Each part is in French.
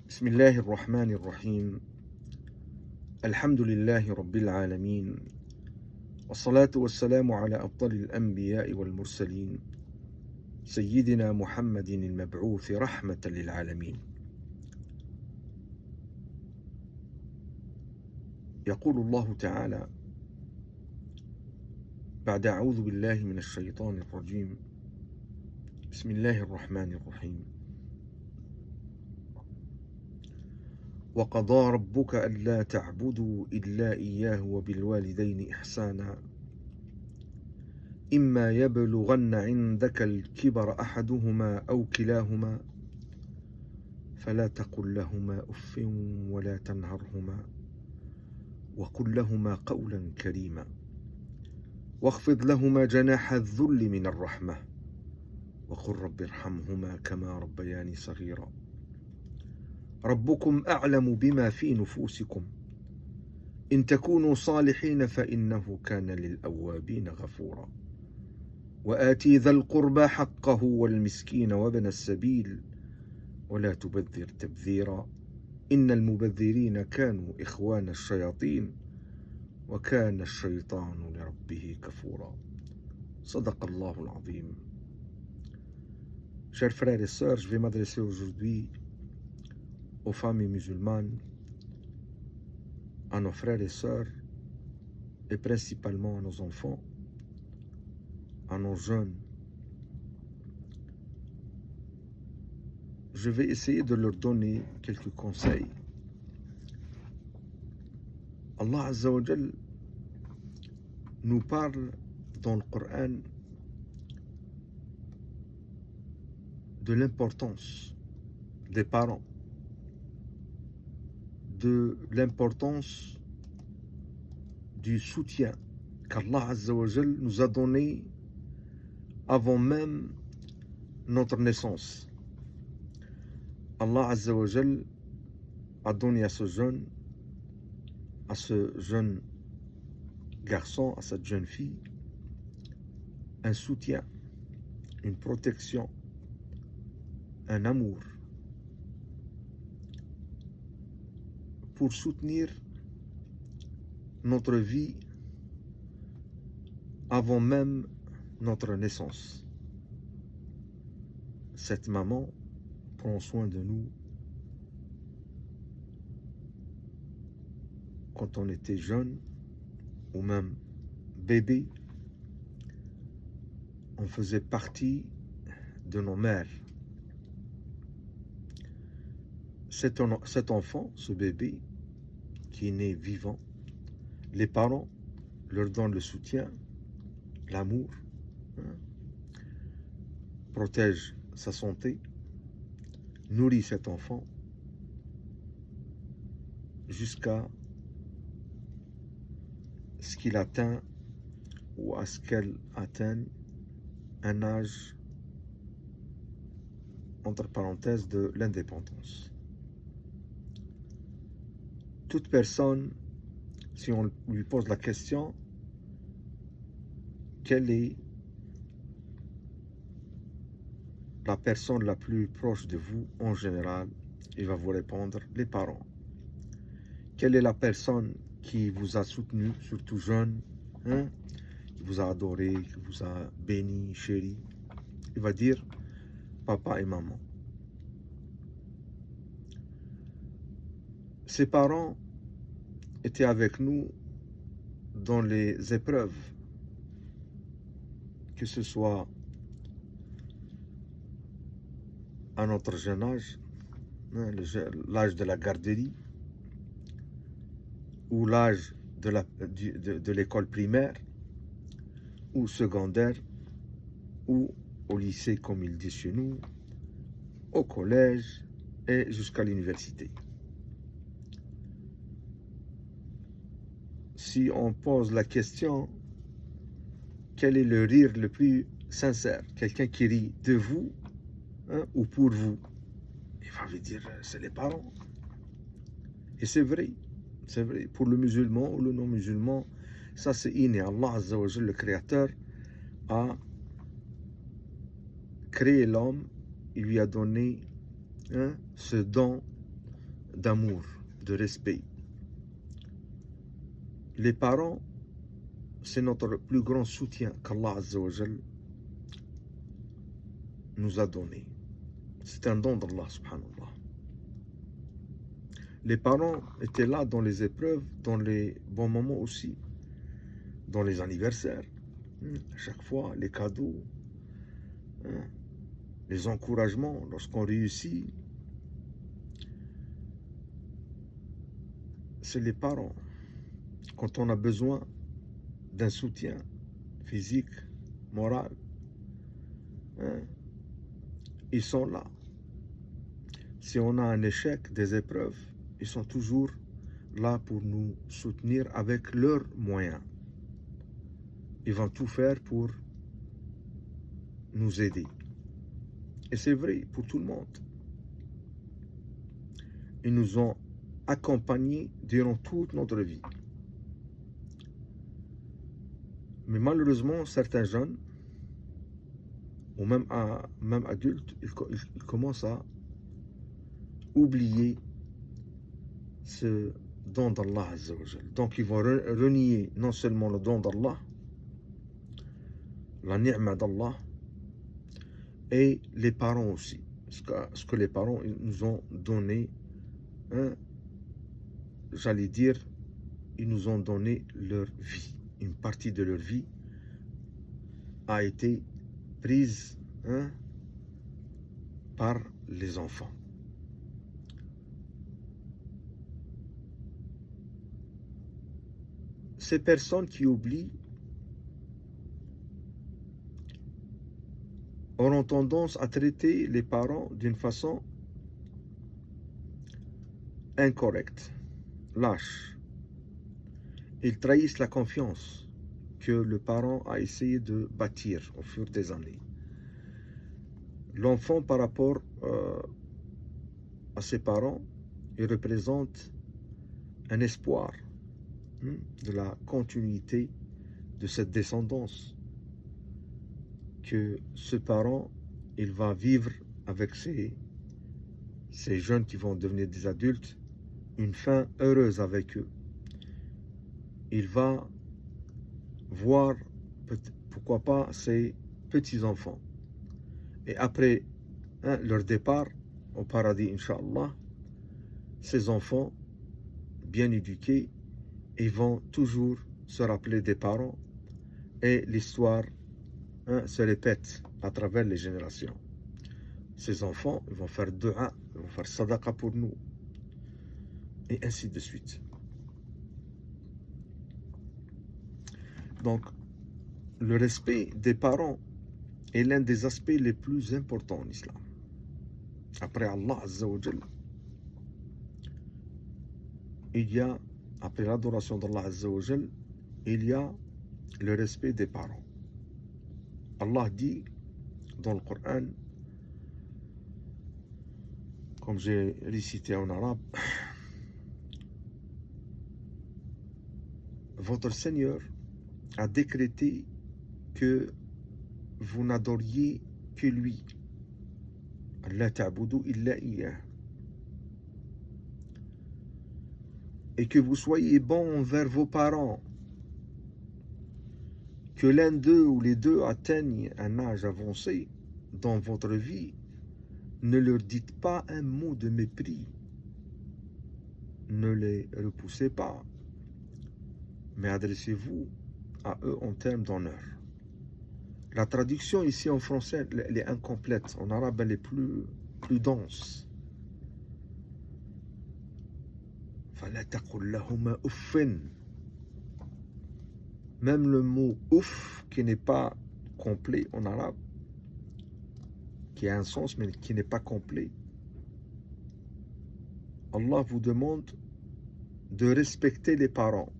بسم الله الرحمن الرحيم. الحمد لله رب العالمين، والصلاة والسلام على أفضل الأنبياء والمرسلين، سيدنا محمد المبعوث رحمة للعالمين. يقول الله تعالى بعد أعوذ بالله من الشيطان الرجيم، بسم الله الرحمن الرحيم: وقضى ربك ألا تعبدوا إلا إياه وبالوالدين إحسانا إما يبلغن عندك الكبر أحدهما أو كلاهما فلا تقل لهما أف ولا تنهرهما وقل لهما قولا كريما واخفض لهما جناح الذل من الرحمة وقل رب ارحمهما كما ربياني صغيرا ربكم أعلم بما في نفوسكم إن تكونوا صالحين فإنه كان للأوابين غفورا وآتي ذا القربى حقه والمسكين وابن السبيل ولا تبذر تبذيرا إن المبذرين كانوا إخوان الشياطين وكان الشيطان لربه كفورا. صدق الله العظيم. Chers frères et sœurs, je vais m'adresser aujourd'hui aux familles musulmanes, à nos frères et sœurs, et principalement à nos enfants, à nos jeunes. Je vais essayer de leur donner quelques conseils. Allah Azza wa Jal nous parle dans le Coran de l'importance des parents, de l'importance du soutien qu'Allah Azza wa Jal nous a donné avant même notre naissance. Allah Azza wa Jal a donné à ce jeune garçon, à cette jeune fille, un soutien, une protection, un amour pour soutenir notre vie avant même notre naissance. Cette maman prend soin de nous quand on était jeune ou même bébé. On faisait partie de nos mères. Cet enfant, ce bébé qui est né vivant, les parents leur donnent le soutien, l'amour, protègent sa santé, nourrit cet enfant jusqu'à ce qu'il atteint ou à ce qu'elle atteigne un âge, entre parenthèses, de l'indépendance. Toute personne, si on lui pose la question, quelle est la personne la plus proche de vous en général, il va vous répondre les parents. Quelle est la personne qui vous a soutenu, surtout jeune, qui vous a adoré, qui vous a béni, chéri? Il va dire papa et maman. Ses parents étaient avec nous dans les épreuves, que ce soit à notre jeune âge, l'âge de la garderie, ou l'âge de l'école primaire, ou secondaire, ou au lycée, comme il dit chez nous, au collège et jusqu'à l'université. Si on pose la question, quel est le rire le plus sincère? Quelqu'un qui rit de vous ou pour vous? Il va vous dire, c'est les parents. Et c'est vrai. C'est vrai, pour le musulman ou le non-musulman, ça c'est inné. Allah Azza wa Jalla, le Créateur, a créé l'homme, il lui a donné ce don d'amour, de respect. Les parents, c'est notre plus grand soutien qu'Allah Azza wa Jal nous a donné. C'est un don d'Allah subhanallah. Les parents étaient là dans les épreuves, dans les bons moments aussi, dans les anniversaires. À chaque fois, les cadeaux, les encouragements lorsqu'on réussit. C'est les parents. Quand on a besoin d'un soutien physique, moral, ils sont là. Si on a un échec, des épreuves, ils sont toujours là pour nous soutenir avec leurs moyens. Ils vont tout faire pour nous aider. Et c'est vrai pour tout le monde. Ils nous ont accompagnés durant toute notre vie. Mais malheureusement, certains jeunes, ou même adultes, ils commencent à oublier ce don d'Allah Azza wa Jal. Donc ils vont renier non seulement le don d'Allah, la ni'ma d'Allah, et les parents aussi. Ce que les parents nous ont donné, j'allais dire, ils nous ont donné leur vie. Une partie de leur vie a été prise par les enfants. Ces personnes qui oublient auront tendance à traiter les parents d'une façon incorrecte, lâche. Ils trahissent la confiance que le parent a essayé de bâtir au fur des années. L'enfant, par rapport à ses parents, il représente un espoir de la continuité de cette descendance, que ce parent, il va vivre avec ces jeunes qui vont devenir des adultes, une fin heureuse avec eux. Il va voir, pourquoi pas, ses petits-enfants. Et après leur départ au paradis, Inch'Allah, ces enfants, bien éduqués, ils vont toujours se rappeler des parents, et l'histoire se répète à travers les générations. Ces enfants, ils vont faire dua, ils vont faire sadaqa pour nous, et ainsi de suite. Donc, le respect des parents est l'un des aspects les plus importants en islam. Après Allah Azza wa Jal, il y a, après l'adoration d'Allah Azza wa Jal, il y a le respect des parents. Allah dit dans le Coran, comme j'ai récité en arabe, votre Seigneur a décrété que vous n'adoriez que lui. La ta'budu illa iyyah. Et que vous soyez bons envers vos parents. Que l'un d'eux ou les deux atteignent un âge avancé dans votre vie, ne leur dites pas un mot de mépris. Ne les repoussez pas, mais adressez-vous à eux en termes d'honneur. La traduction ici en français, elle est incomplète. En arabe, elle est plus dense. فَلَا تَقُلْ لَهُمَا أُفٍّ. Même le mot ouf, qui n'est pas complet en arabe, qui a un sens mais qui n'est pas complet, Allah vous demande de respecter les parents.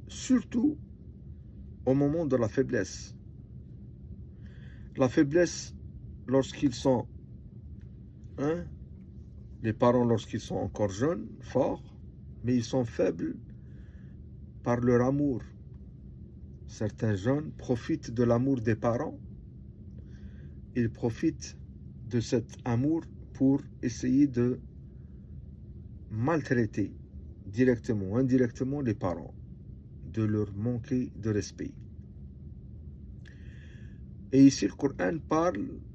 Surtout au moment de la faiblesse. La faiblesse lorsqu'ils sont, les parents lorsqu'ils sont encore jeunes, forts, mais ils sont faibles par leur amour. Certains jeunes profitent de l'amour des parents. Ils profitent de cet amour pour essayer de maltraiter directement ou indirectement les parents, de leur manquer de respect. Et ici, le Coran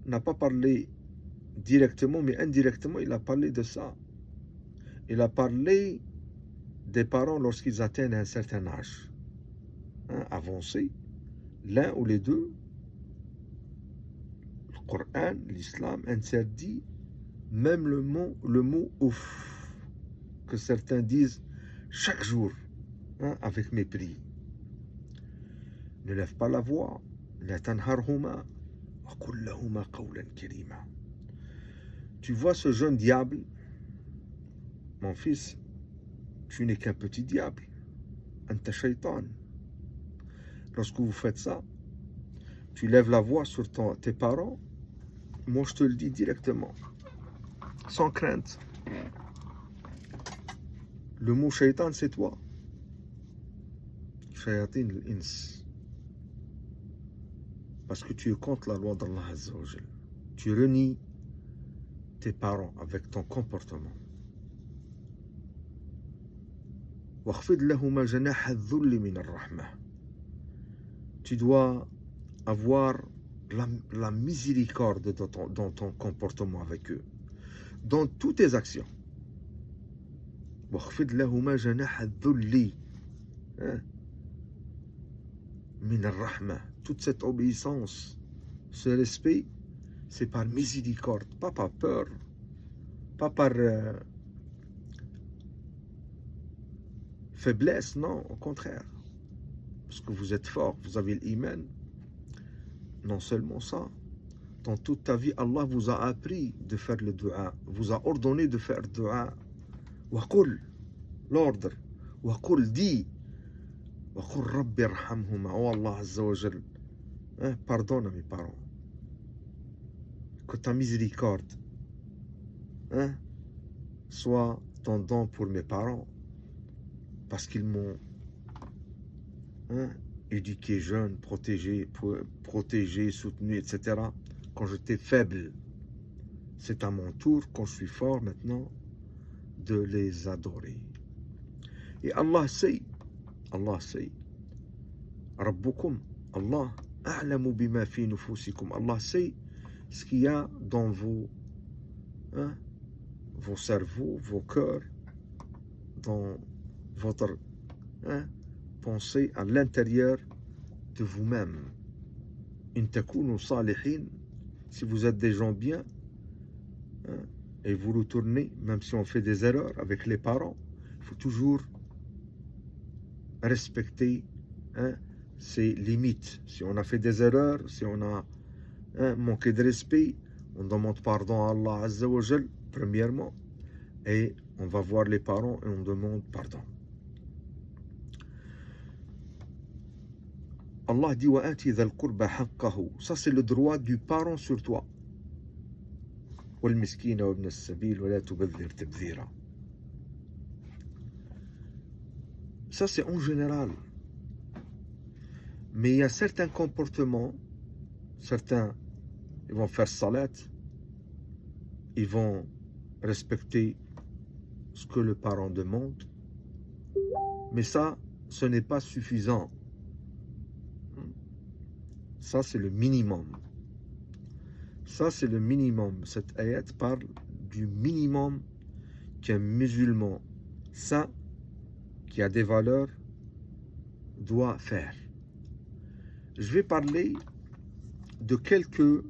n'a pas parlé directement, mais indirectement, il a parlé de ça. Il a parlé des parents lorsqu'ils atteignent un certain âge avancé, l'un ou les deux. Le Coran, l'islam interdit même le mot ouf, que certains disent chaque jour, avec mépris. Ne lève pas la voix. La tanharhuma wa qul lahuma qawlan karima. Tu vois ce jeune diable, mon fils, tu n'es qu'un petit diable. Anta shaytan. Lorsque vous faites ça, tu lèves la voix sur tes parents, moi je te le dis directement, sans crainte. Le mot shaytan, c'est toi. Shayatin al-ins. Parce que tu es contre la loi d'Allah Azza wa Jal. Tu renies tes parents avec ton comportement. واخفض لهما جناح الذل من الرحمة. Tu dois avoir la miséricorde dans ton comportement avec eux, dans toutes tes actions. واخفض لهما جناح الذل من الرحمة. Toute cette obéissance, ce respect, c'est par miséricorde, pas par peur, pas par faiblesse, non, au contraire. Parce que vous êtes fort, vous avez l'iman. Non seulement ça, dans toute ta vie, Allah vous a appris de faire le dua, vous a ordonné de faire le dua. Waqul, l'ordre. Waqul, dit. Waqul Rabbi irhamhuma. Oh Allah Azza wa Jal, pardonne à mes parents. Que ta miséricorde soit ton don pour mes parents, parce qu'ils m'ont éduqué jeune, protégé, soutenu, etc. Quand j'étais faible, c'est à mon tour, quand je suis fort maintenant, de les adorer. Et Allah sait, Rabbukum, Allah, a'lamu bima fi nufusikum. Allah sait ce qu'il y a dans vos cerveaux, vos cœurs, dans votre pensée à l'intérieur de vous-même. In takunu salihin, si vous êtes des gens bien, et vous retournez, même si on fait des erreurs avec les parents, il faut toujours respecter ses limites. Si on a fait des erreurs, si on a manqué de respect, on demande pardon à Allah Azza wa Jal, premièrement, et on va voir les parents et on demande pardon. Allah dit wa ati dhal qurba haqqahu. Ça c'est le droit du parent sur toi. Wal miskina wa ibn as-sabil wa la tubadhir tabdhira. Ça c'est en général. Mais il y a certains comportements, certains ils vont faire salat, ils vont respecter ce que le parent demande, mais ça, ce n'est pas suffisant. Ça, c'est le minimum. Ça, c'est le minimum. Cette ayat parle du minimum qu'un musulman saint, qui a des valeurs, doit faire. Je vais parler de quelques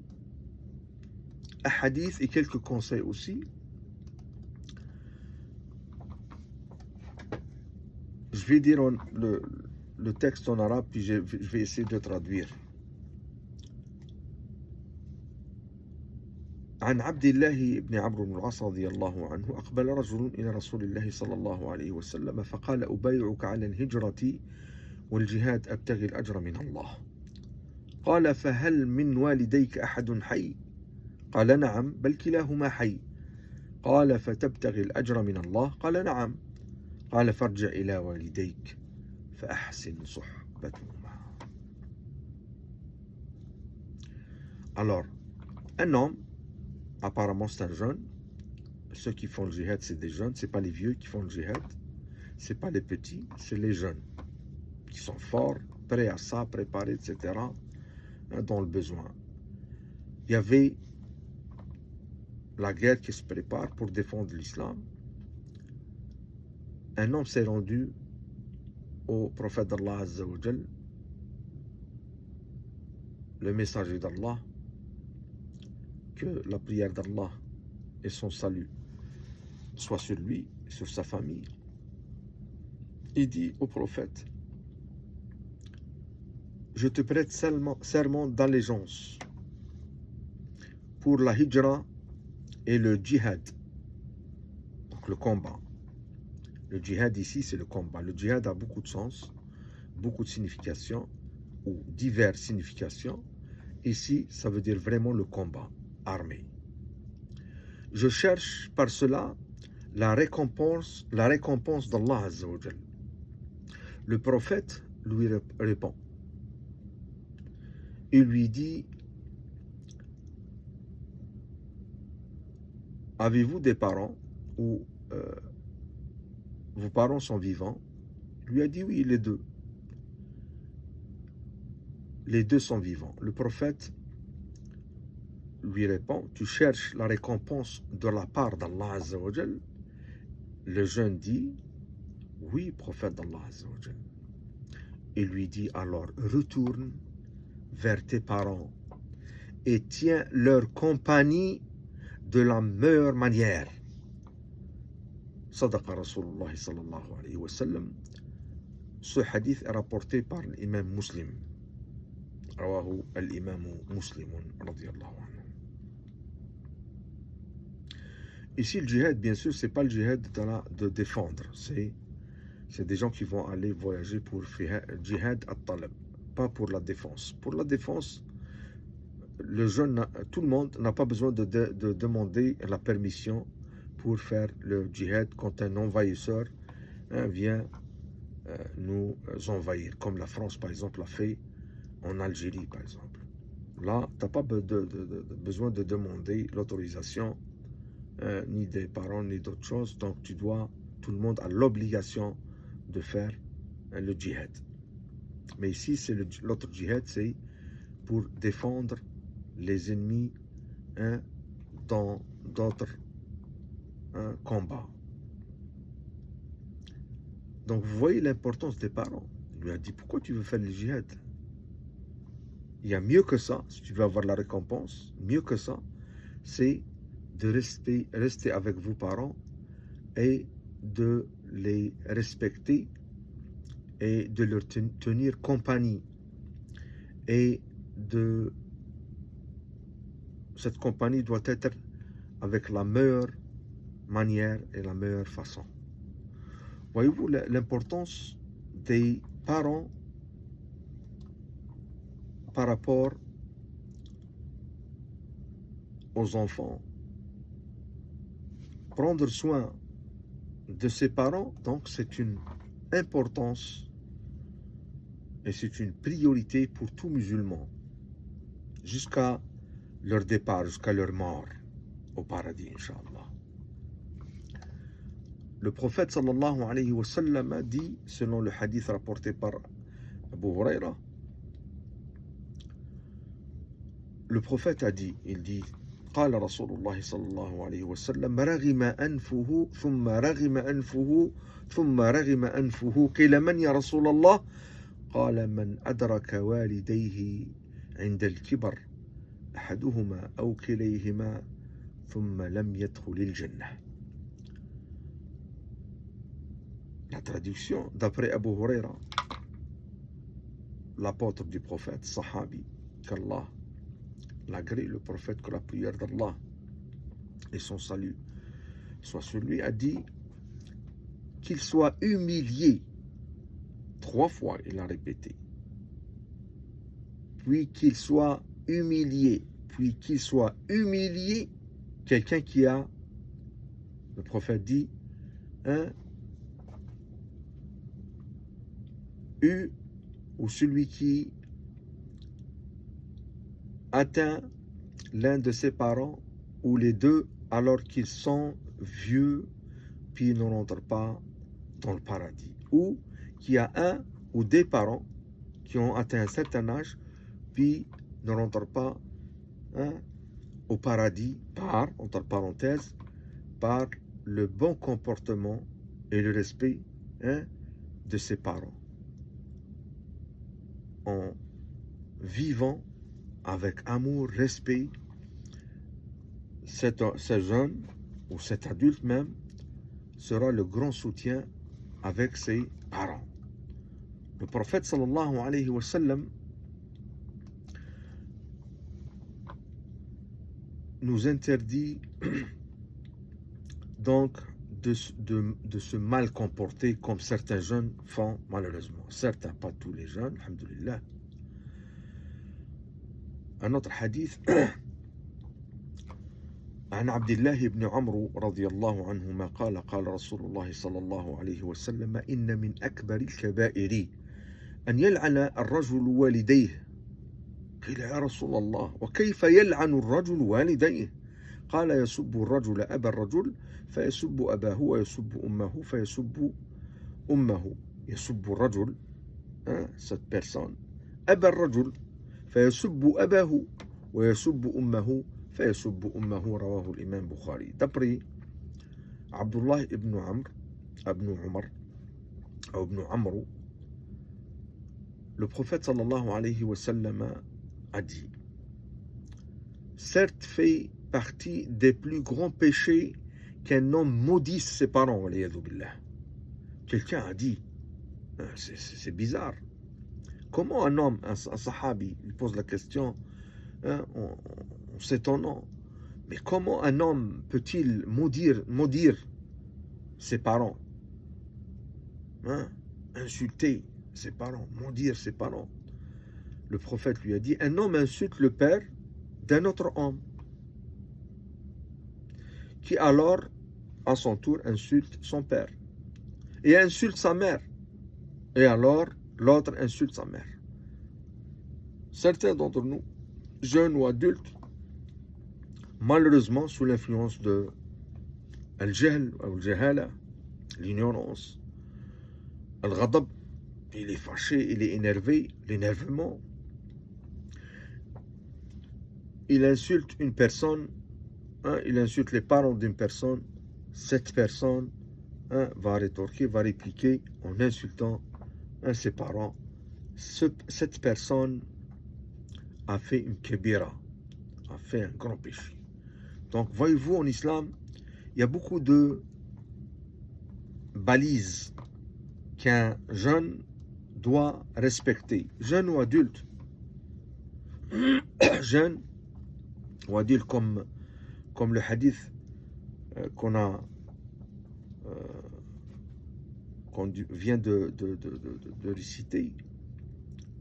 hadiths et quelques conseils aussi. Je vais dire le texte en arabe, puis je vais essayer de traduire. عن عبد الله بن عمرو بن العاص رضي الله عنه أقبل رجل إلى رسول الله صلى الله عليه وسلم فقال أبايعك على الهجرة والجهاد أبتغي الأجر من الله. قال فهل من والديك أحد حي؟ قال نعم بل كلاهما حي. قال فتبتغي الأجر من الله؟ قال نعم. قال فارجع إلى والديك فأحسن صحبتهما. Alors, un homme apparemment c'est un jeune. Ceux qui font le djihad, c'est des jeunes, c'est pas les vieux qui font le djihad, c'est pas les petits, c'est les jeunes qui sont forts, prêts à ça, préparés, etc., dans le besoin. Il y avait la guerre qui se prépare pour défendre l'islam. Un homme s'est rendu au prophète d'Allah Azza wa Jal, le messager d'Allah, que la prière d'Allah et son salut soient sur lui, sur sa famille. Il dit au prophète, je te prête serment d'allégeance pour la hijra et le djihad, donc le combat. Le djihad ici, c'est le combat. Le djihad a beaucoup de sens, beaucoup de significations, ou diverses significations. Ici, ça veut dire vraiment le combat armé. Je cherche par cela la récompense d'Allah Azza wa Jal. Le prophète lui répond. Il lui dit, avez-vous des parents ou vos parents sont vivants? Il lui a dit oui, les deux. Les deux sont vivants. Le prophète lui répond, tu cherches la récompense de la part d'Allah Azza wa Jal? Le jeune dit, oui, prophète d'Allah Azza wa Jal. Il lui dit alors, retourne vers tes parents et tiens leur compagnie de la meilleure manière. Sadaqa Rasulullah sallallahu alayhi wa sallam. Ce hadith est rapporté par l'imam Muslim. Rawahu al-imam Muslim radiyallahu anhu. Ici, le djihad, bien sûr, c'est pas le djihad de défendre. C'est des gens qui vont aller voyager pour djihad at-talab, pas pour la défense. Pour la défense, le jeune, tout le monde n'a pas besoin de demander la permission pour faire le djihad quand un envahisseur vient nous envahir, comme la France, par exemple, l'a fait en Algérie, par exemple. Là, tu n'as pas besoin de demander l'autorisation ni des parents, ni d'autres choses. Donc, tout le monde a l'obligation de faire le djihad. Mais ici, l'autre djihad, c'est pour défendre les ennemis dans d'autres combats. Donc, vous voyez l'importance des parents. Il lui a dit, pourquoi tu veux faire le djihad? Il y a mieux que ça, si tu veux avoir la récompense, mieux que ça, c'est de rester avec vos parents et de les respecter et de leur tenir compagnie. Et cette compagnie doit être avec la meilleure manière et la meilleure façon. Voyez-vous l'importance des parents par rapport aux enfants. Prendre soin de ses parents, donc c'est une importance et c'est une priorité pour tout musulman jusqu'à leur départ, jusqu'à leur mort au paradis, Inch'Allah. Le prophète sallallahu alayhi wa sallam a dit, selon le hadith rapporté par Abu Huraira, le prophète a dit, il dit, قال رسول الله صلى الله عليه وسلم رغم أنفه ثم رغم أنفه ثم رغم أنفه قيل من يا رسول الله قال من أدرك والديه عند الكبر أحدهما أو كليهما ثم لم يدخل الجنة. La traduction d'après Abu Huraira, l'apôtre du prophète, sahabi, qu'Allah l'agrée, le prophète, que la prière d'Allah et son salut soit sur lui, a dit qu'il soit humilié. 3 fois, il a répété. Puis qu'il soit humilié. Puis qu'il soit humilié. Quelqu'un qui a, le prophète dit, ou celui qui atteint l'un de ses parents ou les deux alors qu'ils sont vieux puis ne rentrent pas dans le paradis, ou qu'il y a un ou des parents qui ont atteint un certain âge puis ne rentrent pas au paradis par, entre parenthèses, par le bon comportement et le respect de ses parents, en vivant avec amour, respect. Ce jeune ou cet adulte même sera le grand soutien avec ses parents. Le prophète sallallahu alayhi wa sallam nous interdit donc de se mal comporter comme certains jeunes font malheureusement. Certains, pas tous les jeunes, alhamdulillah. Un autre hadith عن عبد الله بن عمرو رضي الله عنهما قال قال رسول الله صلى الله عليه وسلم إن من أكبر الكبائر أن يلعن الرجل والديه. قيل يا رسول الله وكيف يلعن الرجل والديه؟ قال يسب الرجل أبا الرجل فيسب أباه ويسب أمه فيسب أمه. يسب الرجل cette personne أبا الرجل فيسب أباه ويسب أمه فيسب أمه. رواه الإمام بخاري. D'après Abdullah ibn Umar ou ibn Amr, le prophète sallallahu alayhi wa sallam a dit: certes fait partie des plus grands péchés qu'un homme maudisse ses parents. Quelqu'un a dit, c'est bizarre, comment un homme, un sahabi, il pose la question en s'étonnant, mais comment un homme peut-il maudire ses parents, insulter ses parents, maudire ses parents? Le prophète lui a dit: un homme insulte le père d'un autre homme, qui alors, à son tour, insulte son père, et insulte sa mère, et alors l'autre insulte sa mère. Certains d'entre nous, jeunes ou adultes, malheureusement sous l'influence de al-jahl ou al-jahala, l'ignorance, al-ghadab, il est fâché, il est énervé, l'énervement, il insulte une personne, il insulte les parents d'une personne, cette personne va rétorquer, va répliquer en insultant ses parents. Cette personne a fait une kebira, a fait un grand péché. Donc voyez-vous, en islam, il y a beaucoup de balises qu'un jeune doit respecter, jeune ou adulte. Jeune ou adulte, comme le hadith qu'on vient de réciter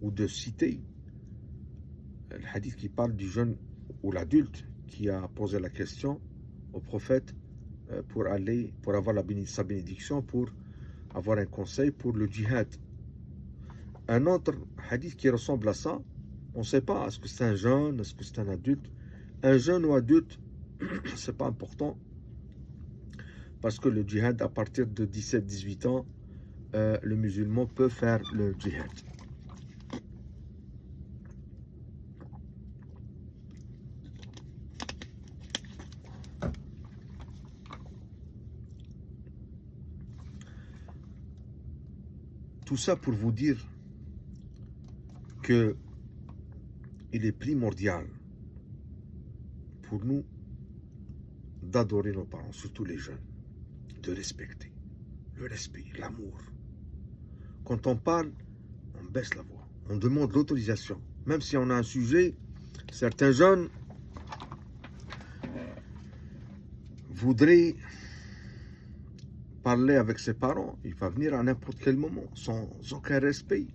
ou de citer, le hadith qui parle du jeune ou l'adulte qui a posé la question au prophète pour avoir sa bénédiction, pour avoir un conseil pour le djihad. Un autre hadith qui ressemble à ça, on ne sait pas, est-ce que c'est un jeune, est-ce que c'est un adulte? Un jeune ou adulte, c'est pas important, parce que le djihad, à partir de 17-18 ans, le musulman peut faire le djihad. Tout ça pour vous dire que il est primordial pour nous d'adorer nos parents, surtout les jeunes, de respecter, le respect, l'amour. Quand on parle, on baisse la voix, on demande l'autorisation, même si on a un sujet. Certains jeunes voudraient parler avec ses parents, il va venir à n'importe quel moment, sans aucun respect.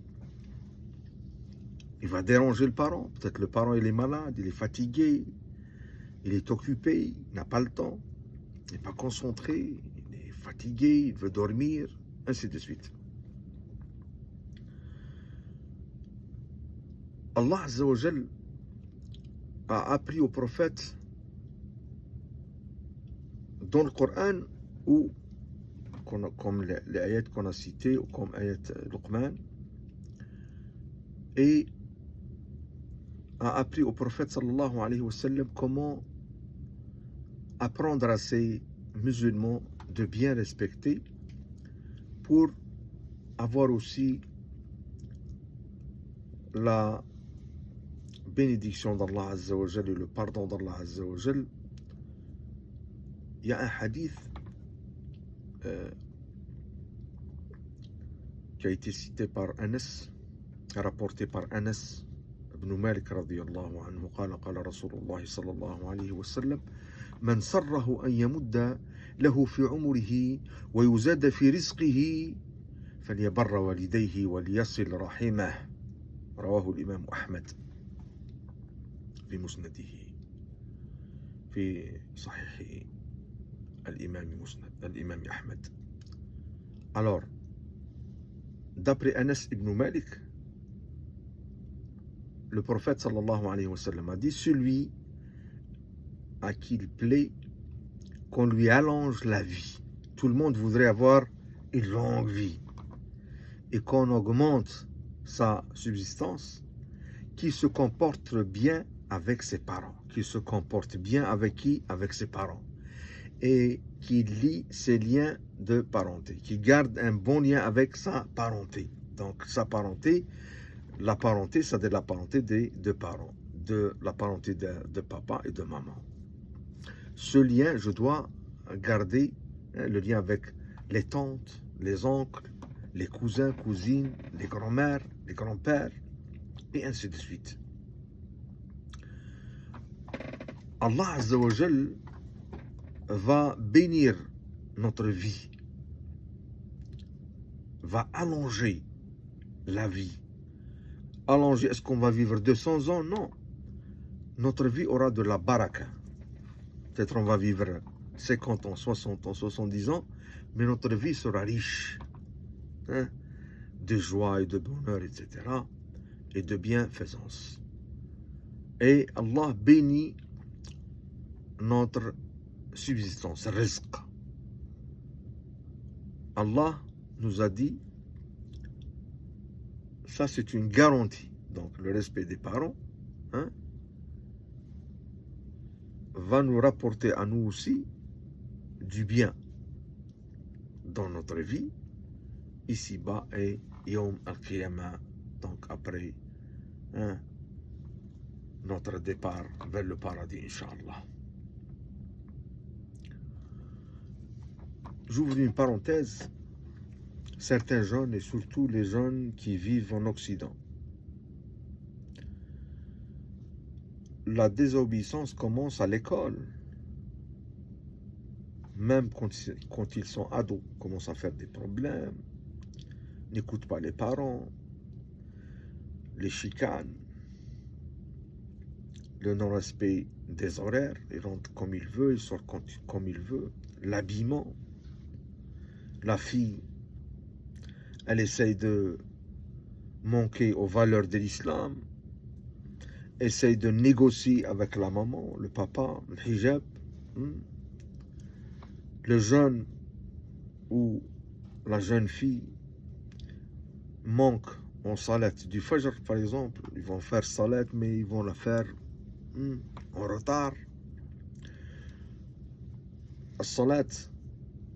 Il va déranger le parent. Peut-être le parent, il est malade, il est fatigué, il est occupé, il n'a pas le temps, il n'est pas concentré, il est fatigué, il veut dormir, ainsi de suite. Allah Azza wa Jal a appris au prophète dans le Coran, ou comme les ayats qu'on a cités, ou comme ayat Luqman, et a appris au prophète sallallahu alayhi wa sallam comment apprendre à ces musulmans de bien respecter pour avoir aussi la bénédiction d'Allah Azza wa Jal et le pardon d'Allah Azza wa Jal. Il y a un hadith qui a été cité par Anas, rapporté par Anas ibn Malik radiyallahu anhu, قال رسول الله صلى الله عليه وسلم من سره أن يمد له في عمره ويزاد في رزقه فليبر والديه وليصل رحمه. رواه الإمام أحمد في مسنده في صحيح الإمام أحمد. Alors, d'après Anas ibn Malik, le prophète sallallahu alayhi wa sallam a dit: celui à qui il plaît qu'on lui allonge la vie. Tout le monde voudrait avoir une longue vie et qu'on augmente sa subsistance, qui se comporte bien avec ses parents, qui se comporte bien avec qui? Avec ses parents, et qui lie ses liens de parenté, qui garde un bon lien avec sa parenté. Donc sa parenté, la parenté, c'est de la parenté des deux parents, de la parenté de papa et de maman. Ce lien, je dois garder le lien avec les tantes, les oncles, les cousins, cousines, les grands-mères, les grands-pères, et ainsi de suite. Allah Azza wa Jal va bénir notre vie, va allonger la vie. Allonger, est-ce qu'on va vivre 200 ans? Non. Notre vie aura de la baraka. Peut-être on va vivre 50 ans, 60 ans, 70 ans, mais notre vie sera riche, hein, de joie et de bonheur, etc., et de bienfaisance. Et Allah bénit notre subsistance, rizq. Allah nous a dit, ça c'est une garantie, donc le respect des parents, hein, va nous rapporter à nous aussi du bien dans notre vie, ici-bas et Yom al-Qiyamah, donc après, hein, notre départ vers le paradis, Inch'Allah. J'ouvre une parenthèse. Certains jeunes, et surtout les jeunes qui vivent en Occident, la désobéissance commence à l'école. Même quand ils sont ados, commencent à faire des problèmes, n'écoutent pas les parents, les chicanes, le non-respect des horaires, ils rentrent comme ils veulent, ils sortent comme ils veulent, l'habillement. La fille, elle essaye de manquer aux valeurs de l'islam, essaye de négocier avec la maman, le papa, le hijab. Le jeune ou la jeune fille manque en salat du fajr, par exemple. Ils vont faire salat, mais ils vont la faire en retard. La salat,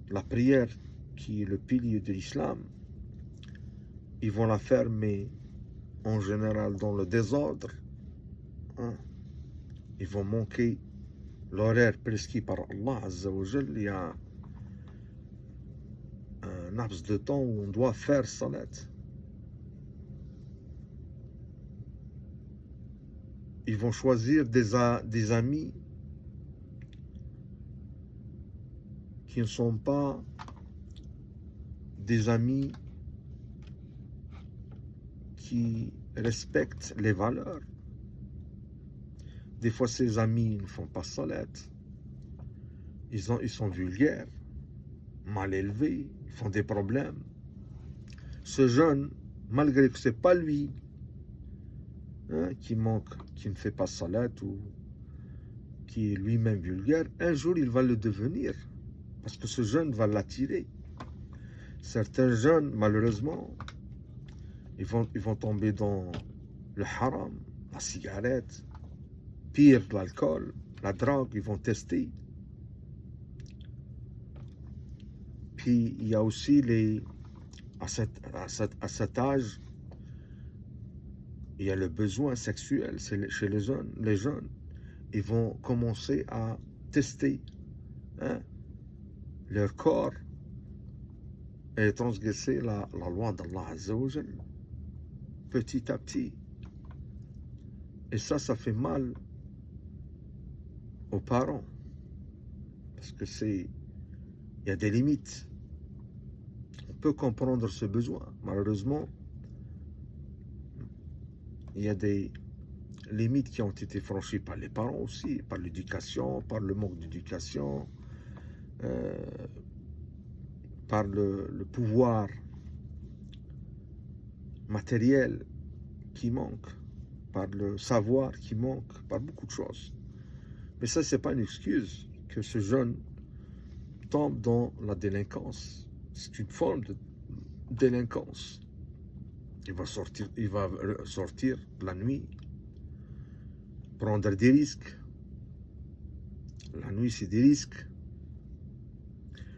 la prière, qui est le pilier de l'islam, ils vont la faire, mais en général dans le désordre. Ils vont manquer l'horaire prescrit par Allah Azza wa Jal. Il y a un laps de temps où on doit faire salat. Ils vont choisir des amis qui ne sont pas des amis qui respectent les valeurs. Des fois, ces amis ne font pas salat. Ils sont vulgaires, mal élevés, ils font des problèmes. Ce jeune, malgré que ce n'est pas lui, hein, qui manque, qui ne fait pas salat ou qui est lui-même vulgaire, un jour il va le devenir. Parce que ce jeune va l'attirer. Certains jeunes, malheureusement, ils vont tomber dans le haram, la cigarette, pire, l'alcool, la drogue, ils vont tester. Puis il y a aussi à cet âge, il y a le besoin sexuel chez les jeunes. Ils vont commencer à tester leur corps et transgresser la loi d'Allah Azza wa Jal, petit à petit. Et ça fait mal aux parents. Parce que il y a des limites. On peut comprendre ce besoin. Malheureusement, il y a des limites qui ont été franchies par les parents aussi, par l'éducation, par le manque d'éducation, par le pouvoir matériel qui manque, par le savoir qui manque, par beaucoup de choses. Mais ça, c'est pas une excuse que ce jeune tombe dans la délinquance. C'est une forme de délinquance. Il va sortir la nuit, prendre des risques. La nuit, c'est des risques.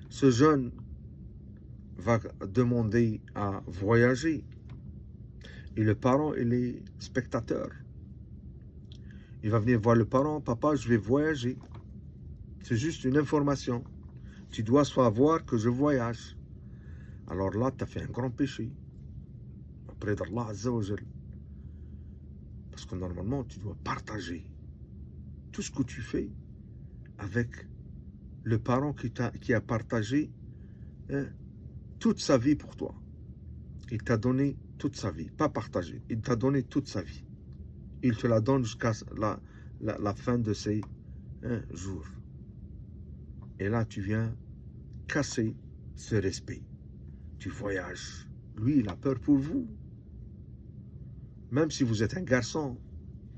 Ce jeune va demander à voyager. Et le parent, il est spectateur. Il va venir voir le parent, papa, je vais voyager. C'est juste une information. Tu dois savoir que je voyage. Alors là, tu as fait un grand péché auprès d'Allah Azza wa Jal. Parce que normalement, tu dois partager tout ce que tu fais avec le parent qui a partagé toute sa vie pour toi. Il t'a donné toute sa vie, pas partagé. Il t'a donné toute sa vie. Il te la donne jusqu'à la fin de ses jours. Et là, tu viens casser ce respect. Tu voyages. Lui, il a peur pour vous. Même si vous êtes un garçon,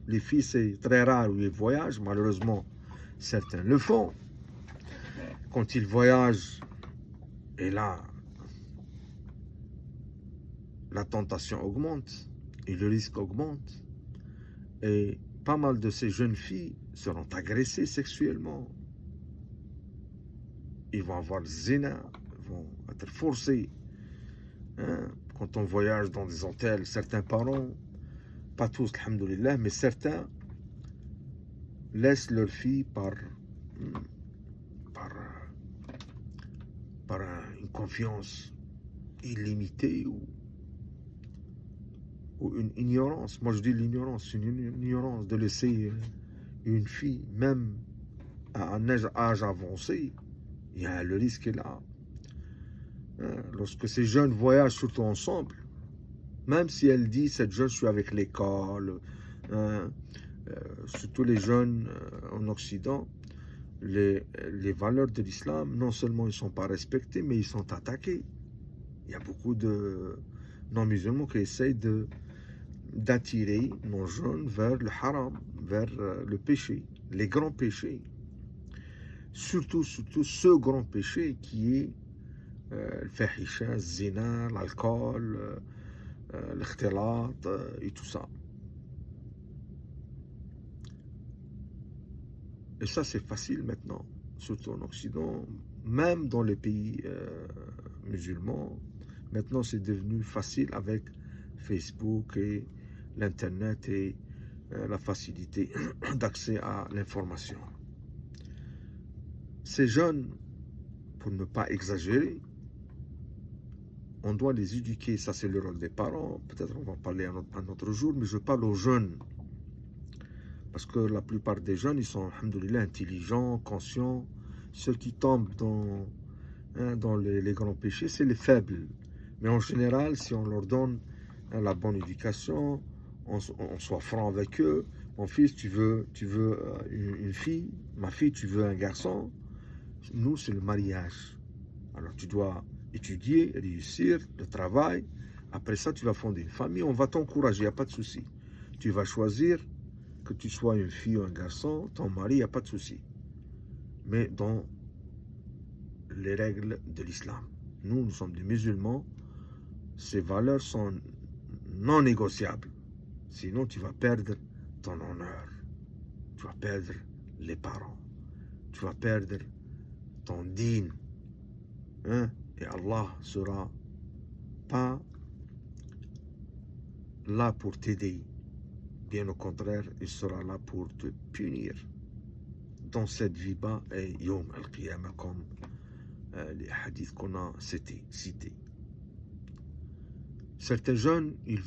les filles, c'est très rare où ils voyagent. Malheureusement, certains le font. Quand ils voyagent, et là, la tentation augmente et le risque augmente. Et pas mal de ces jeunes filles seront agressées sexuellement. Ils vont avoir le zina, ils vont être forcés. Quand on voyage dans des hôtels, certains parents, pas tous, alhamdoulilah, mais certains laissent leurs filles par une confiance illimitée ou une ignorance. Moi, je dis l'ignorance, c'est une ignorance de laisser une fille, même à un âge avancé, il y a le risque là. Lorsque ces jeunes voyagent surtout ensemble, même si elle dit, cette jeune, je suis avec l'école, surtout les jeunes en Occident, les valeurs de l'islam, non seulement ils ne sont pas respectées, mais ils sont attaqués. Il y a beaucoup de non-musulmans qui essayent d'attirer nos jeunes vers le haram, vers le péché, les grands péchés. Surtout ce grand péché qui est le fahisha, le zina, l'alcool, l'ikhtilat et tout ça. Et ça, c'est facile maintenant, surtout en Occident, même dans les pays musulmans. Maintenant, c'est devenu facile avec Facebook et l'Internet et la facilité d'accès à l'information. Ces jeunes, pour ne pas exagérer, on doit les éduquer. Ça, c'est le rôle des parents. Peut-être on va en parler un autre jour, mais je parle aux jeunes. Parce que la plupart des jeunes, ils sont, alhamdoulilah, intelligents, conscients. Ceux qui tombent dans les grands péchés, c'est les faibles. Mais en général, si on leur donne la bonne éducation, on soit franc avec eux. Mon fils, tu veux une fille. Ma fille, tu veux un garçon. Nous, c'est le mariage. Alors, tu dois étudier, réussir, le travail. Après ça, tu vas fonder une famille. On va t'encourager, il n'y a pas de souci. Tu vas choisir que tu sois une fille ou un garçon, ton mari, il n'y a pas de souci. Mais dans les règles de l'islam. Nous sommes des musulmans, ces valeurs sont non négociables. Sinon, tu vas perdre ton honneur, tu vas perdre les parents, tu vas perdre ton dîn, hein? Et Allah sera pas là pour t'aider. Bien au contraire, il sera là pour te punir dans cette vie-bas et Yom al-Qiyamah, comme les hadiths qu'on a cités. Certains jeunes, ils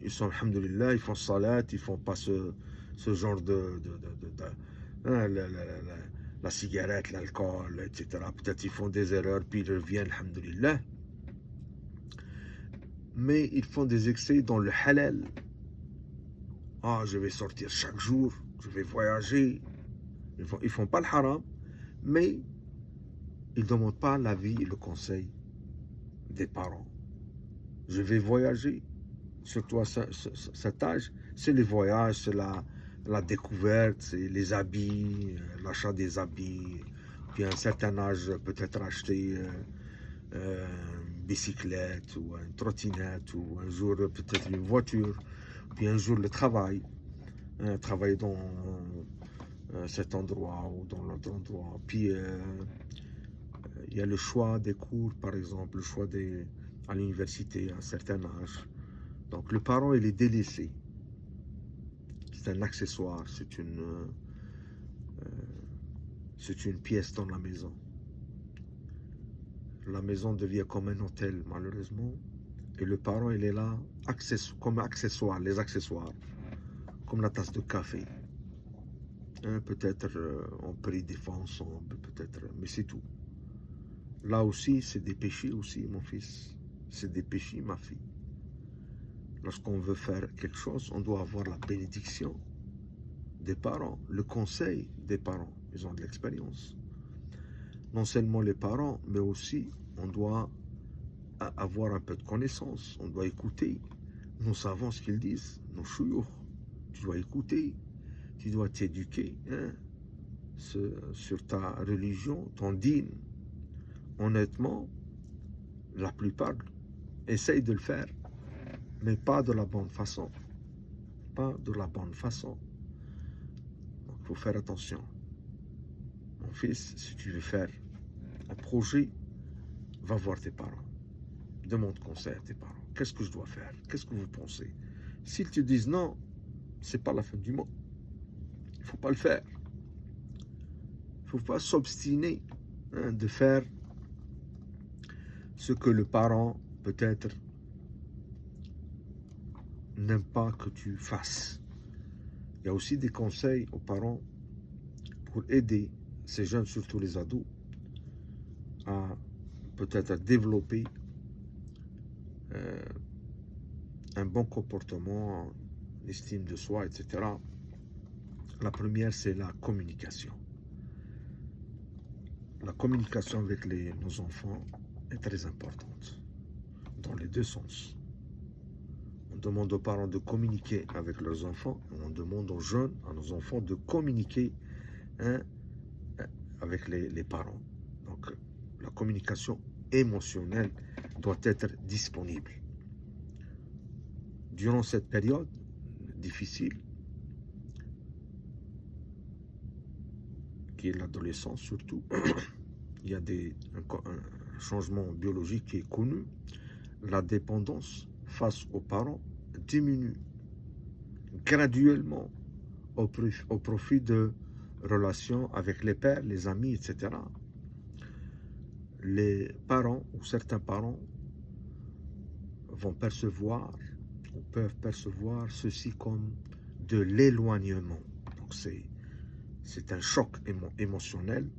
sont, alhamdoulilah, ils font salat, ils font pas ce genre hein, la cigarette, l'alcool, etc. Peut-être ils font des erreurs, puis ils reviennent, alhamdoulilah. Mais ils font des excès dans le halal. Ah, je vais sortir chaque jour, je vais voyager. Ils font pas le haram, mais ils ne demandent pas l'avis et le conseil des parents. Je vais voyager, surtout à cet âge, c'est les voyages, c'est la découverte, c'est les habits, l'achat des habits, puis à un certain âge, peut-être acheter une bicyclette ou une trottinette, ou un jour peut-être une voiture, puis un jour le travail, travailler dans cet endroit ou dans l'autre endroit. Puis il y a le choix des cours, par exemple, le choix à l'université à un certain âge. Donc le parent, il est délaissé. C'est un accessoire, c'est une pièce dans la maison. La maison devient comme un hôtel, malheureusement. Et le parent, il est là comme accessoire, les accessoires. Comme la tasse de café. Hein, peut-être on prie des fois ensemble, peut-être, mais c'est tout. Là aussi, c'est des péchés aussi, mon fils. C'est des péchés, ma fille. Lorsqu'on veut faire quelque chose, on doit avoir la bénédiction des parents, le conseil des parents. Ils ont de l'expérience. Non seulement les parents, mais aussi on doit avoir un peu de connaissance. On doit écouter. Nous savons ce qu'ils disent, nos chouyours. Tu dois écouter. Tu dois t'éduquer hein, sur ta religion, ton dîn. Honnêtement, la plupart essayent de le faire, mais pas de la bonne façon. Pas de la bonne façon. Donc, il faut faire attention. Mon fils, si tu veux faire un projet, va voir tes parents. Demande conseil à tes parents. Qu'est-ce que je dois faire? Qu'est-ce que vous pensez? S'ils te disent non, c'est pas la fin du monde. Il ne faut pas le faire. Il ne faut pas s'obstiner hein, de faire ce que le parent, peut-être, n'aime pas que tu fasses. Il y a aussi des conseils aux parents pour aider ces jeunes, surtout les ados, à peut-être développer un bon comportement, l'estime de soi, etc. La première, c'est la communication. La communication avec nos enfants est très importante, dans les deux sens. On demande aux parents de communiquer avec leurs enfants, et on demande aux jeunes, à nos enfants, de communiquer hein, avec les parents. Donc, la communication émotionnelle doit être disponible. Durant cette période difficile, qui est l'adolescence surtout, il y a un changement biologique qui est connu. La dépendance face aux parents diminue graduellement au profit de relations avec les pères, les amis, etc. Les parents ou certains parents vont percevoir ou peuvent percevoir ceci comme de l'éloignement. Donc c'est un choc émotionnel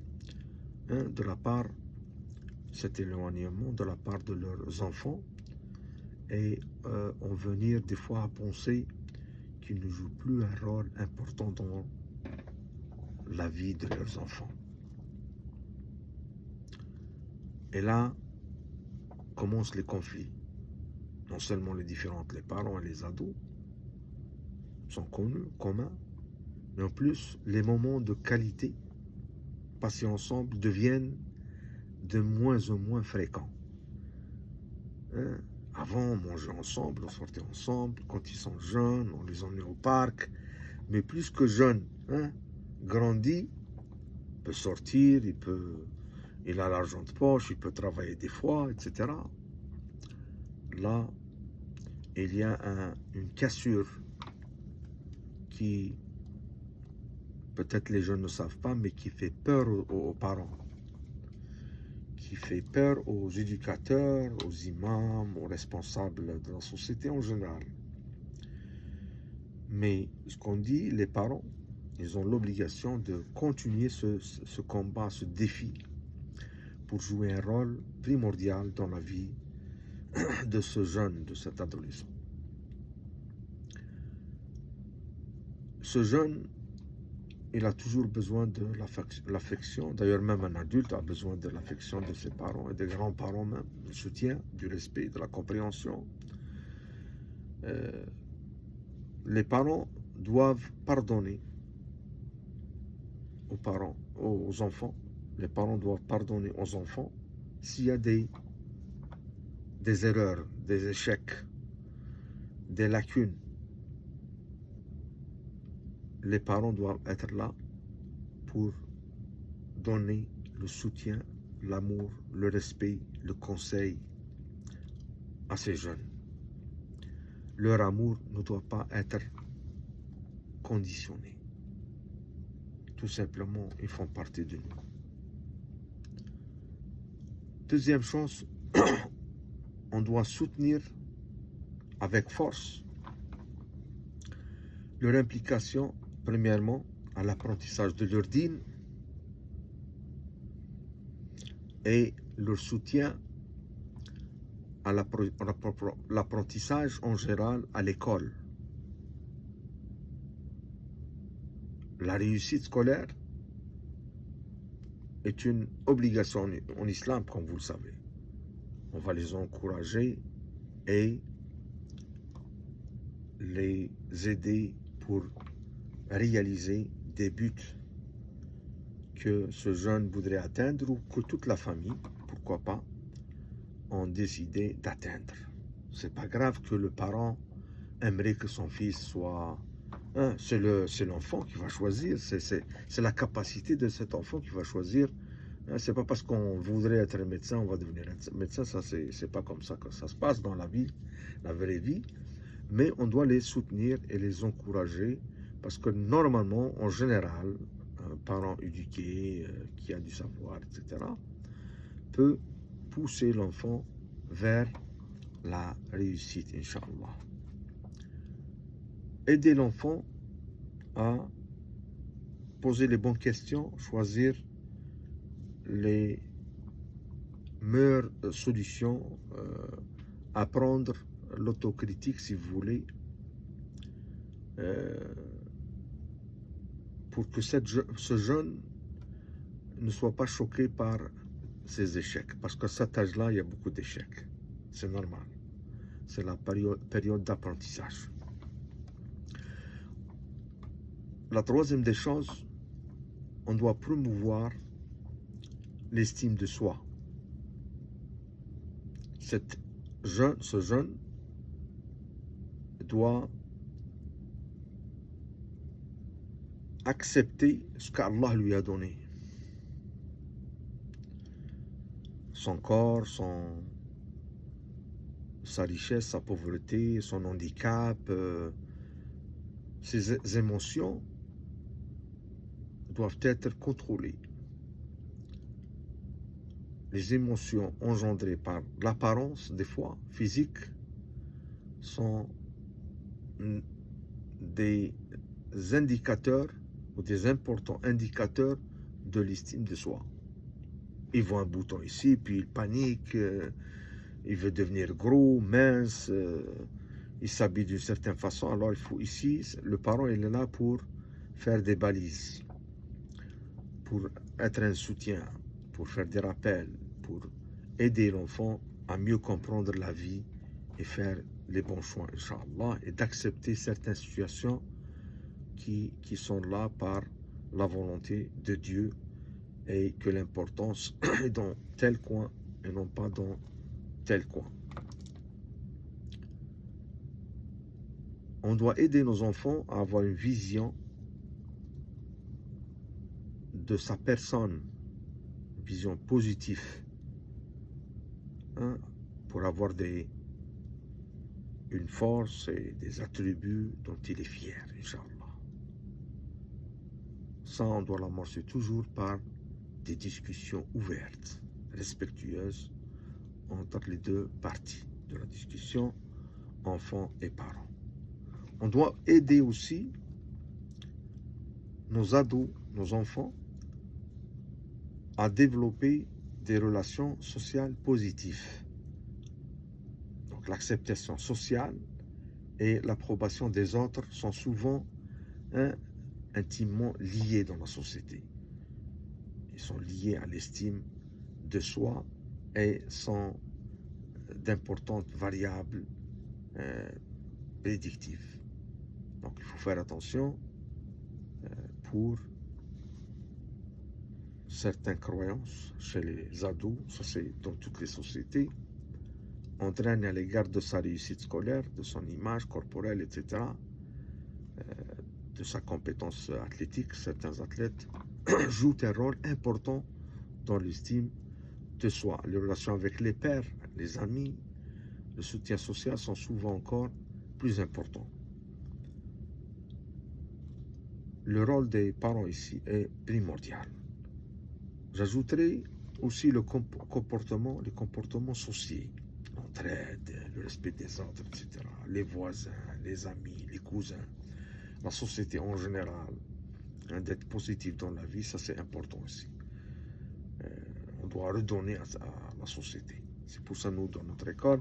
hein, de la part, cet éloignement de la part de leurs enfants et en venir des fois à penser qu'ils ne jouent plus un rôle important dans la vie de leurs enfants. Et là commencent les conflits. Non seulement les parents et les ados sont connus, communs, mais en plus, les moments de qualité passés ensemble deviennent de moins en moins fréquent. Hein? Avant, on mangeait ensemble, on sortait ensemble. Quand ils sont jeunes, on les emmenait au parc. Mais plus que jeune, hein, grandit, il peut sortir, il a l'argent de poche, il peut travailler des fois, etc. Là, il y a une cassure qui, peut-être les jeunes ne savent pas, mais qui fait peur aux parents, qui fait peur aux éducateurs, aux imams, aux responsables de la société en général. Mais ce qu'on dit, les parents, ils ont l'obligation de continuer ce combat, ce défi, pour jouer un rôle primordial dans la vie de ce jeune, de cet adolescent. Ce jeune, il a toujours besoin de l'affection. D'ailleurs, même un adulte a besoin de l'affection de ses parents et des grands-parents même, du soutien, du respect, de la compréhension. Les parents doivent pardonner aux enfants. Les parents doivent pardonner aux enfants s'il y a des erreurs, des échecs, des lacunes. Les parents doivent être là pour donner le soutien, l'amour, le respect, le conseil à ces jeunes. Leur amour ne doit pas être conditionné. Tout simplement, ils font partie de nous. Deuxième chose, on doit soutenir avec force leur implication, premièrement, à l'apprentissage de leur dîn et leur soutien à l'apprentissage en général à l'école. La réussite scolaire est une obligation en islam, comme vous le savez. On va les encourager et les aider pour réaliser des buts que ce jeune voudrait atteindre ou que toute la famille, pourquoi pas, ont décidé d'atteindre. C'est pas grave que le parent aimerait que son fils soit... Hein, c'est l'enfant qui va choisir, c'est la capacité de cet enfant qui va choisir. Hein, c'est pas parce qu'on voudrait être médecin, on va devenir médecin, ça c'est pas comme ça que ça se passe dans la vie, la vraie vie. Mais on doit les soutenir et les encourager parce que normalement, en général, un parent éduqué, qui a du savoir, etc., peut pousser l'enfant vers la réussite, Inch'Allah. Aider l'enfant à poser les bonnes questions, choisir les meilleures solutions, apprendre l'autocritique, si vous voulez, pour que ce jeune ne soit pas choqué par ses échecs. Parce qu'à cet âge-là, il y a beaucoup d'échecs. C'est normal. C'est la période d'apprentissage. La troisième des choses, on doit promouvoir l'estime de soi. Ce jeune doit accepter ce qu'Allah lui a donné. Son corps, sa richesse, sa pauvreté, son handicap, ses émotions doivent être contrôlées. Les émotions engendrées par l'apparence, des fois, physique, sont des indicateurs ou des importants indicateurs de l'estime de soi. Il voit un bouton ici, puis il panique, il veut devenir gros, mince, il s'habille d'une certaine façon. Alors il faut ici, le parent il est là pour faire des balises, pour être un soutien, pour faire des rappels, pour aider l'enfant à mieux comprendre la vie et faire les bons choix, Inch'Allah, et d'accepter certaines situations qui sont là par la volonté de Dieu et que l'importance est dans tel coin et non pas dans tel coin. On doit aider nos enfants à avoir une vision de sa personne, une vision positive, hein, pour avoir une force et des attributs dont il est fier, Inch'Allah. Ça, on doit l'amorcer toujours par des discussions ouvertes, respectueuses, entre les deux parties de la discussion, enfants et parents. On doit aider aussi nos ados, nos enfants, à développer des relations sociales positives. Donc l'acceptation sociale et l'approbation des autres sont souvent intimement liés dans la société. Ils sont liés à l'estime de soi et sont d'importantes variables prédictives. Donc il faut faire attention pour certaines croyances chez les ados, ça c'est dans toutes les sociétés, entraînent à l'égard de sa réussite scolaire, de son image corporelle, etc., de sa compétence athlétique. Certains athlètes jouent un rôle important dans l'estime de soi. Les relations avec les pairs, les amis, le soutien social sont souvent encore plus importants. Le rôle des parents ici est primordial. J'ajouterai aussi les comportements sociaux, l'entraide, le respect des autres, etc., les voisins, les amis, les cousins, la société en général, d'être positif dans la vie, ça c'est important aussi. On doit redonner à la société. C'est pour ça, nous, dans notre école,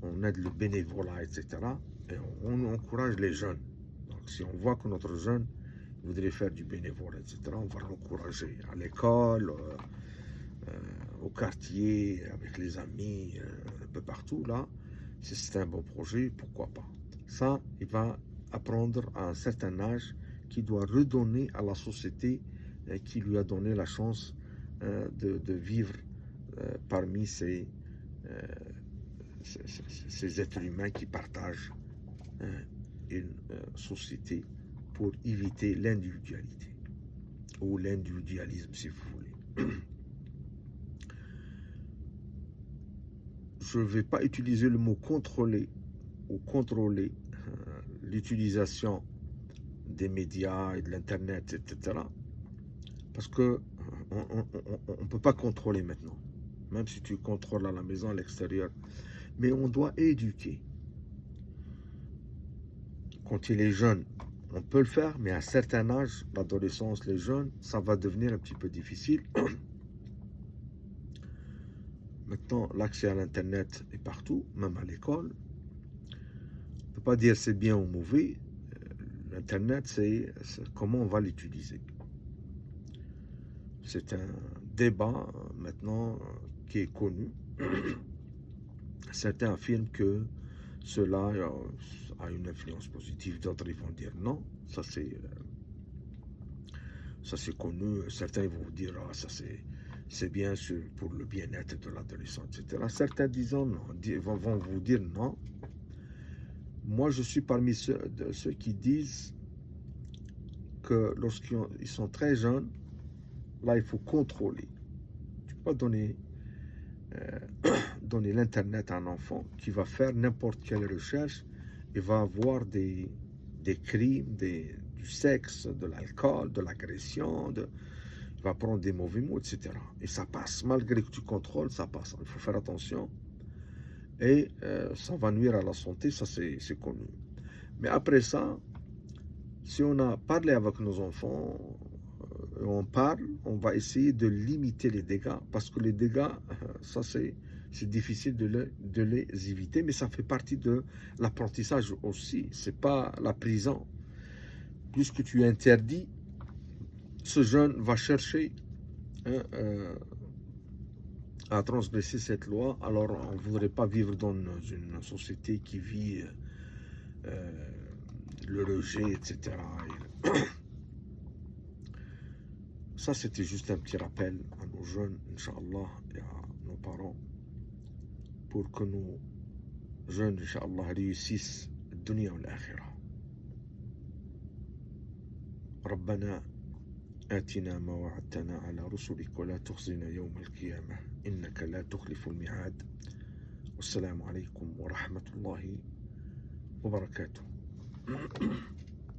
on aide le bénévolat, etc., et on encourage les jeunes. Donc, si on voit que notre jeune voudrait faire du bénévolat, etc., on va l'encourager à l'école, au quartier, avec les amis, un peu partout, là. Si c'est un bon projet, pourquoi pas. Ça, il va apprendre à un certain âge qu'il doit redonner à la société qui lui a donné la chance de vivre parmi ces êtres humains qui partagent une société pour éviter l'individualité ou l'individualisme, si vous voulez. Je ne vais pas utiliser le mot contrôler ou contrôler l'utilisation des médias et de l'internet, etc., parce que on ne peut pas contrôler maintenant, même si tu contrôles à la maison, à l'extérieur, mais on doit éduquer. Quand il est jeune, on peut le faire, mais à un certain âge, l'adolescence, les jeunes, ça va devenir un petit peu difficile. Maintenant, l'accès à l'internet est partout, même à l'école. On ne peut pas dire c'est bien ou mauvais. L'internet, c'est comment on va l'utiliser. C'est un débat maintenant qui est connu. Certains affirment que cela a une influence positive, d'autres ils vont dire non. Ça c'est connu. Certains vont vous dire c'est bien pour le bien-être de l'adolescent, etc. Certains vont vous dire non. Moi, je suis parmi ceux qui disent que lorsqu'ils sont très jeunes, là, il faut contrôler. Tu peux pas donner l'internet à un enfant qui va faire n'importe quelle recherche et va avoir des crimes, du sexe, de l'alcool, de l'agression, il va prendre des mauvais mots, etc. Et ça passe, malgré que tu contrôles, ça passe. Il faut faire attention. Et ça va nuire à la santé, ça c'est connu. Mais après ça, si on a parlé avec nos enfants, on va essayer de limiter les dégâts, parce que les dégâts, ça c'est difficile de les éviter, mais ça fait partie de l'apprentissage aussi, c'est pas la prison. Puisque tu interdis, ce jeune va chercher à transgresser cette loi. Alors on ne voudrait pas vivre dans une société qui vit le rejet, etc. Ça, c'était juste un petit rappel à nos jeunes, Inch'Allah, et à nos parents, pour que nos jeunes, Inch'Allah, réussissent le dunya ou l'akhirah. ربنا آتنا ما وعدتنا على رسلك ولا تخزنا يوم القيامة إنك لا تخلف الميعاد والسلام عليكم ورحمة الله وبركاته